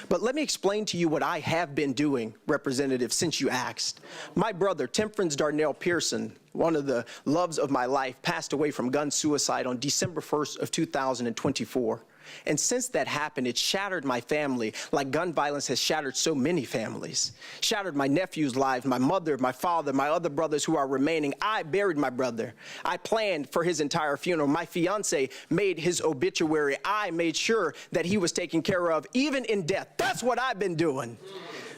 But let me explain to you what I have been doing, Representative, since you asked. My brother, Temperance Darnell Pearson, one of the loves of my life, passed away from gun suicide on December 1st of 2024. And since that happened, it shattered my family like gun violence has shattered so many families. Shattered my nephew's lives, my mother, my father, my other brothers who are remaining. I buried my brother. I planned for his entire funeral. My fiance made his obituary. I made sure that he was taken care of, even in death. That's what I've been doing.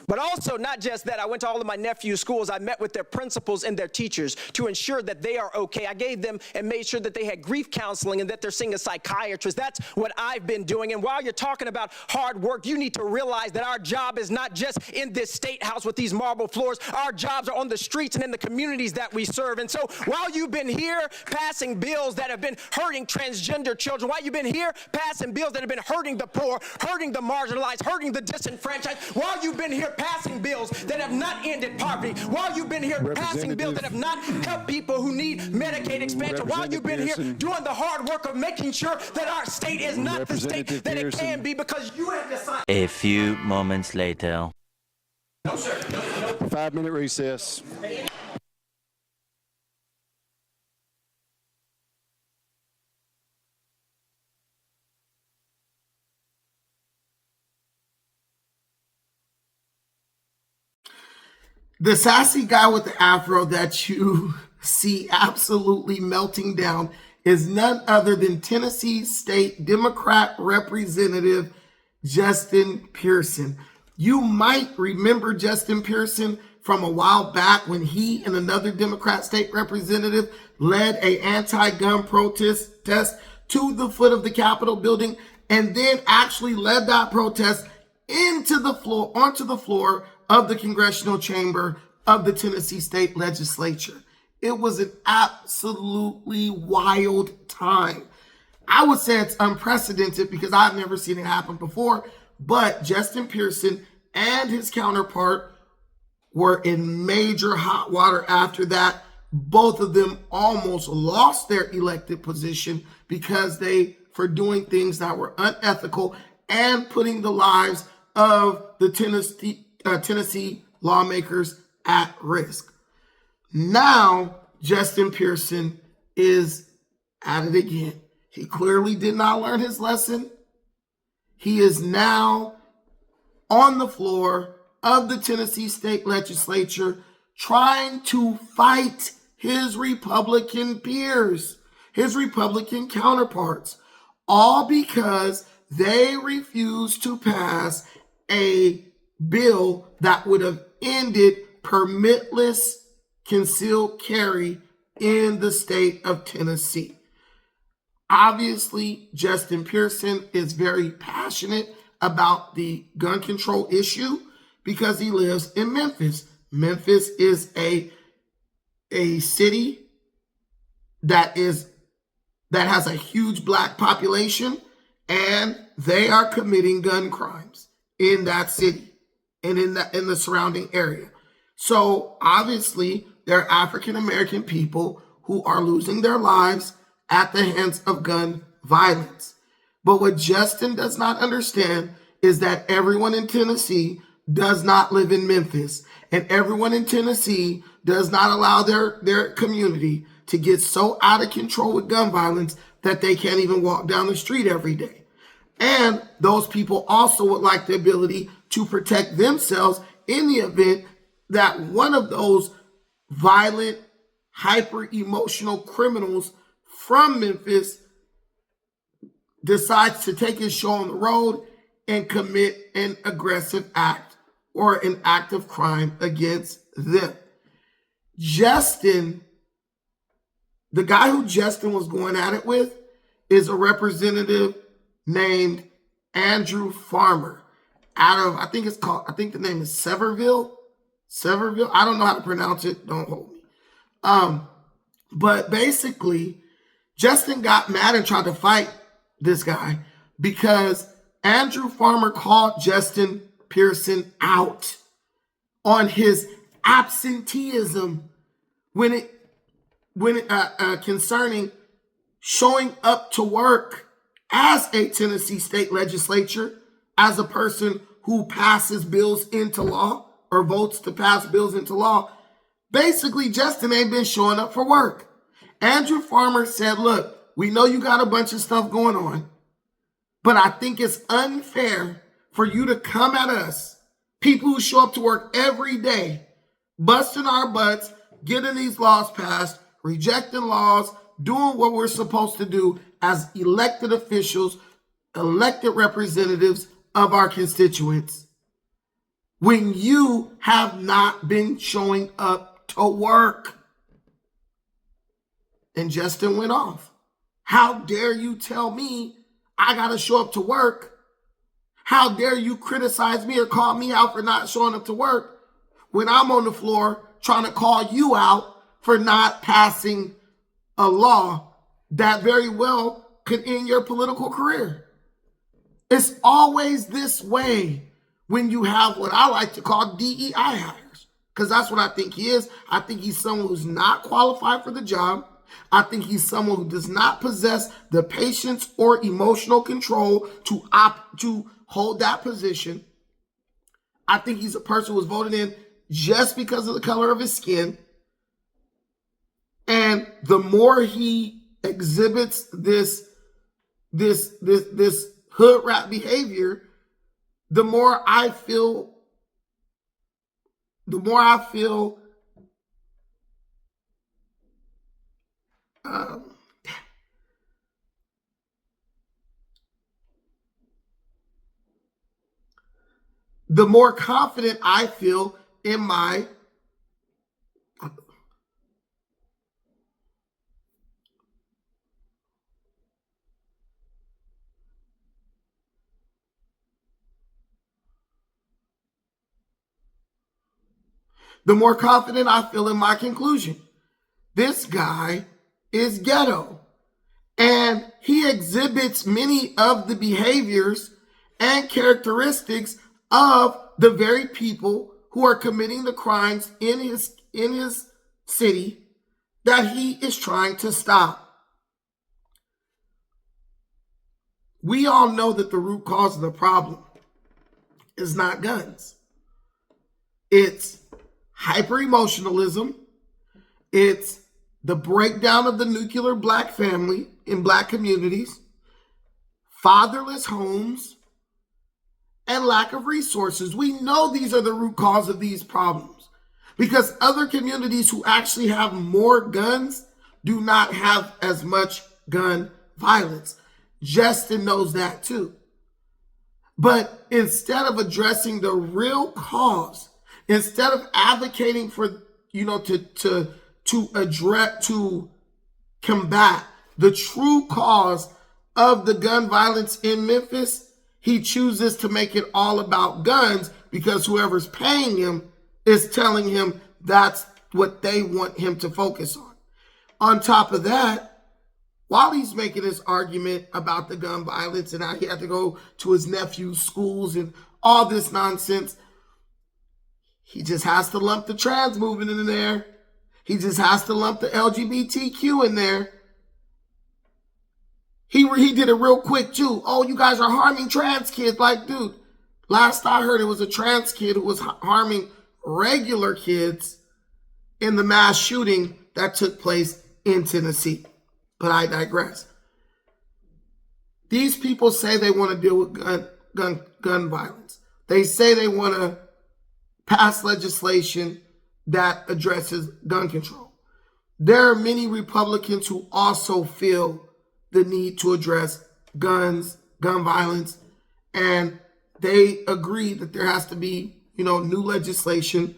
But also, not just that, I went to all of my nephew's schools. I met with their principals and their teachers to ensure that they are okay. I gave them and made sure that they had grief counseling and that they're seeing a psychiatrist. That's what I've been doing. And while you're talking about hard work, you need to realize that our job is not just in this state house with these marble floors. Our jobs are on the streets and in the communities that we serve. And so while you've been here passing bills that have been hurting transgender children, while you've been here passing bills that have been hurting the poor, hurting the marginalized, hurting the disenfranchised, while you've been here passing bills that have not ended poverty, while you've been here passing bills that have not helped people who need Medicaid expansion, while you've been here doing the hard work of making sure that our state is not the state that it can be, because you have decided. A few moments later. No, sir. 5-minute recess. The sassy guy with the afro that you see absolutely melting down is none other than Tennessee State Democrat Representative Justin Pearson. You might remember Justin Pearson from a while back when he and another Democrat state representative led an anti-gun protest to the foot of the Capitol building, and then actually led that protest onto the floor of the congressional chamber of the Tennessee State Legislature. It was an absolutely wild time. I would say it's unprecedented because I've never seen it happen before, but Justin Pearson and his counterpart were in major hot water after that. Both of them almost lost their elected position because for doing things that were unethical and putting the lives of the Tennessee lawmakers at risk. Now, Justin Pearson is at it again. He clearly did not learn his lesson. He is now on the floor of the Tennessee State Legislature trying to fight his Republican peers, his Republican counterparts, all because they refused to pass a bill that would have ended permitless concealed carry in the state of Tennessee. Obviously, Justin Pearson is very passionate about the gun control issue because he lives in Memphis. Memphis is a city that has a huge black population, and they are committing gun crimes in that city and in the surrounding area. So obviously, there are African American people who are losing their lives at the hands of gun violence. But what Justin does not understand is that everyone in Tennessee does not live in Memphis, and everyone in Tennessee does not allow their community to get so out of control with gun violence that they can't even walk down the street every day. And those people also would like the ability to protect themselves in the event that one of those violent, hyper-emotional criminals from Memphis decides to take his show on the road and commit an aggressive act or an act of crime against them. Justin, the guy who Justin was going at it with, is a representative named Andrew Farmer out of, I think the name is Severville. I don't know how to pronounce it. Don't hold me. But basically, Justin got mad and tried to fight this guy because Andrew Farmer called Justin Pearson out on his absenteeism concerning showing up to work as a Tennessee state legislature, as a person who passes bills into law or votes to pass bills into law, basically Justin ain't been showing up for work. Andrew Farmer said, look, we know you got a bunch of stuff going on, but I think it's unfair for you to come at us, people who show up to work every day, busting our butts, getting these laws passed, rejecting laws, doing what we're supposed to do as elected officials, elected representatives of our constituents, when you have not been showing up to work. And Justin went off. How dare you tell me I got to show up to work? How dare you criticize me or call me out for not showing up to work when I'm on the floor trying to call you out for not passing a law that very well could end your political career? It's always this way when you have what I like to call DEI hires, because that's what I think he is. I think he's someone who's not qualified for the job. I think he's someone who does not possess the patience or emotional control to hold that position. I think he's a person who was voted in just because of the color of his skin. And the more he exhibits this hood rat behavior, the more I feel the more confident I feel in my conclusion. This guy is ghetto, and he exhibits many of the behaviors and characteristics of the very people who are committing the crimes in his city that he is trying to stop. We all know that the root cause of the problem is not guns. It's hyper-emotionalism. It's the breakdown of the nuclear black family in black communities, fatherless homes, and lack of resources. We know these are the root cause of these problems because other communities who actually have more guns do not have as much gun violence. Justin knows that too. But instead of addressing the real cause, instead of advocating for, to combat the true cause of the gun violence in Memphis, he chooses to make it all about guns because whoever's paying him is telling him that's what they want him to focus on. On top of that, while he's making this argument about the gun violence and how he had to go to his nephew's schools and all this nonsense, he just has to lump the trans movement in there. He just has to lump the LGBTQ in there. He did it real quick too. Oh, you guys are harming trans kids. Like, dude, last I heard it was a trans kid who was harming regular kids in the mass shooting that took place in Tennessee. But I digress. These people say they want to deal with gun violence. They say they want to pass legislation that addresses gun control. There are many Republicans who also feel the need to address guns, gun violence, and they agree that there has to be, new legislation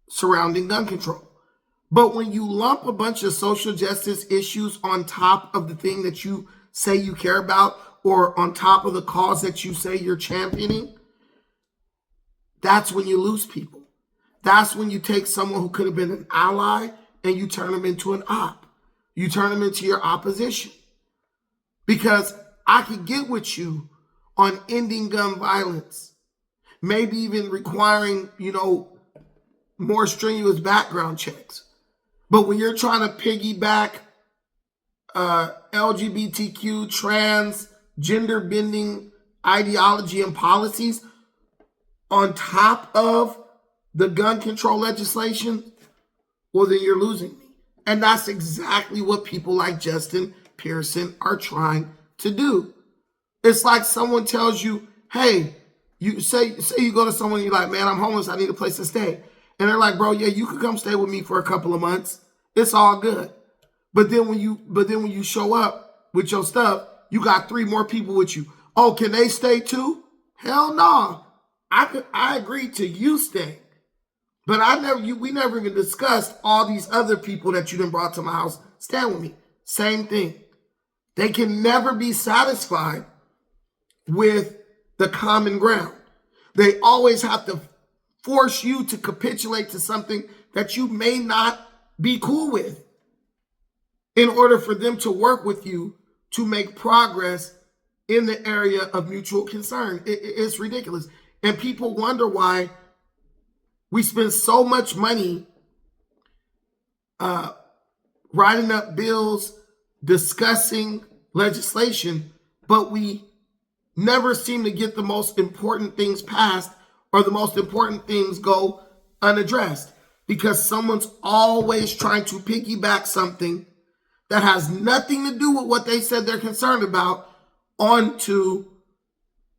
surrounding gun control. But when you lump a bunch of social justice issues on top of the thing that you say you care about, or on top of the cause that you say you're championing, that's when you lose people. That's when you take someone who could have been an ally and you turn them into an op. You turn them into your opposition. Because I could get with you on ending gun violence, maybe even requiring, more strenuous background checks. But when you're trying to piggyback LGBTQ, trans, gender bending ideology and policies on top of the gun control legislation, well, then you're losing me. And that's exactly what people like Justin Pearson are trying to do. It's like someone tells you, hey, you say you go to someone and you're like, man, I'm homeless, I need a place to stay. And they're like, bro, yeah, you could come stay with me for a couple of months. It's all good. But then when you show up with your stuff, you got 3 more people with you. Oh, can they stay too? Hell no. I agreed to you staying. But we never even discussed all these other people that you done brought to my house staying with me. Same thing. They can never be satisfied with the common ground. They always have to force you to capitulate to something that you may not be cool with in order for them to work with you to make progress in the area of mutual concern. It's ridiculous. And people wonder why we spend so much money writing up bills, discussing legislation, but we never seem to get the most important things passed, or the most important things go unaddressed, because someone's always trying to piggyback something that has nothing to do with what they said they're concerned about onto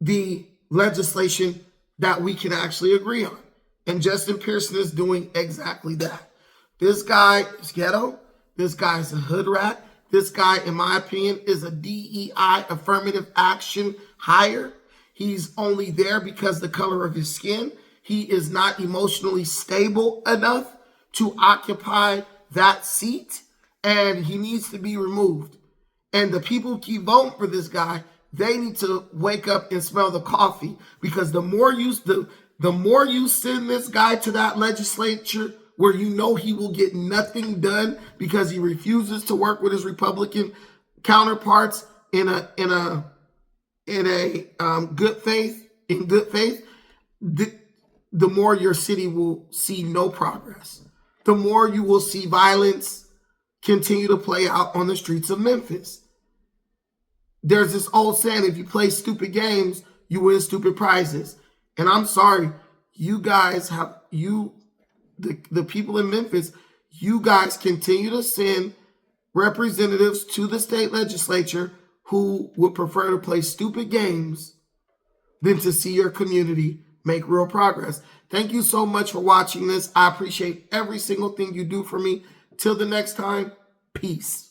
the legislation that we can actually agree on. And Justin Pearson is doing exactly that. This guy is ghetto. This guy is a hood rat. This guy, in my opinion, is a DEI affirmative action hire. He's only there because the color of his skin. He is not emotionally stable enough to occupy that seat, and he needs to be removed. And the people who keep voting for this guy, they need to wake up and smell the coffee, because the more you send this guy to that legislature where you know he will get nothing done because he refuses to work with his Republican counterparts in good faith, the more your city will see no progress. The more you will see violence continue to play out on the streets of Memphis. There's this old saying, if you play stupid games, you win stupid prizes. And I'm sorry, you guys the people in Memphis, you guys continue to send representatives to the state legislature who would prefer to play stupid games than to see your community make real progress. Thank you so much for watching this. I appreciate every single thing you do for me. Till the next time, peace.